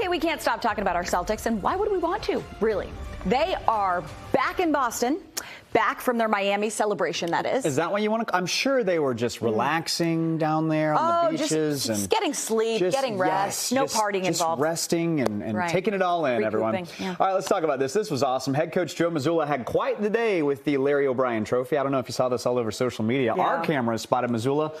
Okay, we can't stop talking about our Celtics, and why would we want to, really? They are back in Boston, back from their Miami celebration, that is. Is that what you want to? I'm sure they were just relaxing down there on the beaches. Just getting sleep, getting rest, no partying involved. Just resting and taking it all in, everyone. Yeah. All right, let's talk about this. This was awesome. Head coach Joe Mazzulla had quite the day with the Larry O'Brien Trophy. I don't know if you saw this all over social media. Yeah. Our cameras spotted Mazzulla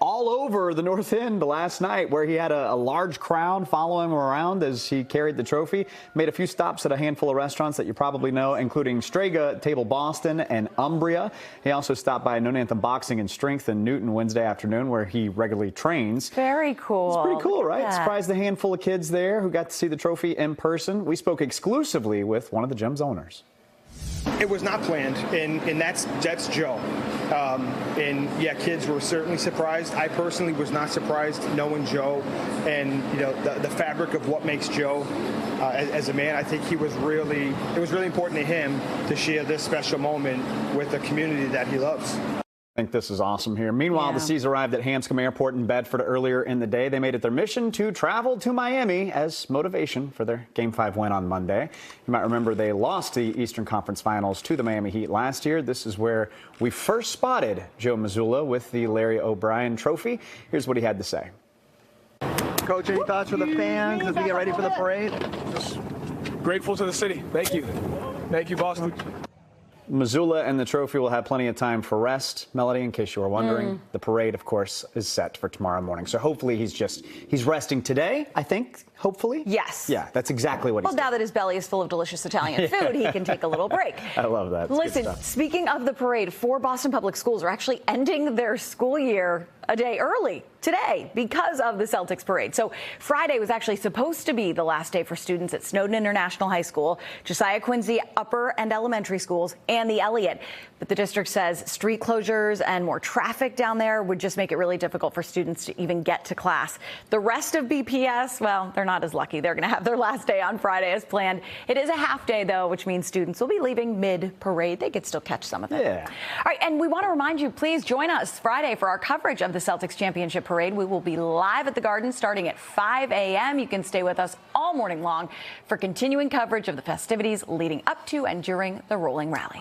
all over the North End last night, where he had a large crowd following him around as he carried the trophy. Made a few stops at a handful of restaurants that you probably know, including Strega Table Boston and Umbria. He also stopped by No Anthem Boxing and Strength in Newton Wednesday afternoon, where he regularly trains. Very cool. It's pretty cool, right? Yeah. Surprised a handful of kids there who got to see the trophy in person. We spoke exclusively with one of the gym's owners. It was not planned, and that's Joe. And yeah, kids were certainly surprised. I personally was not surprised knowing Joe, and the fabric of what makes Joe as a man. I think it was really important to him to share this special moment with the community that he loves. I think this is awesome here. Meanwhile, the C's arrived at Hanscom Airport in Bedford earlier in the day. They made it their mission to travel to Miami as motivation for their Game 5 win on Monday. You might remember they lost the Eastern Conference Finals to the Miami Heat last year. This is where we first spotted Joe Mazzulla with the Larry O'Brien Trophy. Here's what he had to say. Coach, any thoughts for the fans as we get ready for the parade? Just grateful to the city. Thank you. Thank you, Boston. Mazzulla and the trophy will have plenty of time for rest. Melody, in case you were wondering, the parade, of course, is set for tomorrow morning. So hopefully he's resting today, I think, hopefully. Yes. Yeah, that's exactly what he's doing. Well, now that his belly is full of delicious Italian food, he can take a little break. I love that. It's Listen, speaking of the parade, 4 Boston Public Schools are actually ending their school year a day early today because of the Celtics parade. So Friday was actually supposed to be the last day for students at Snowden International High School, Josiah Quincy Upper and Elementary Schools, and the Elliott. But the district says street closures and more traffic down there would just make it really difficult for students to even get to class. The rest of BPS, well, they're not as lucky. They're going to have their last day on Friday as planned. It is a half day, though, which means students will be leaving mid-parade. They could still catch some of it. Yeah. All right, and we want to remind you, please join us Friday for our coverage of the Celtics Championship Parade. We will be live at the Garden starting at 5 a.m. You can stay with us all morning long for continuing coverage of the festivities leading up to and during the rolling rally.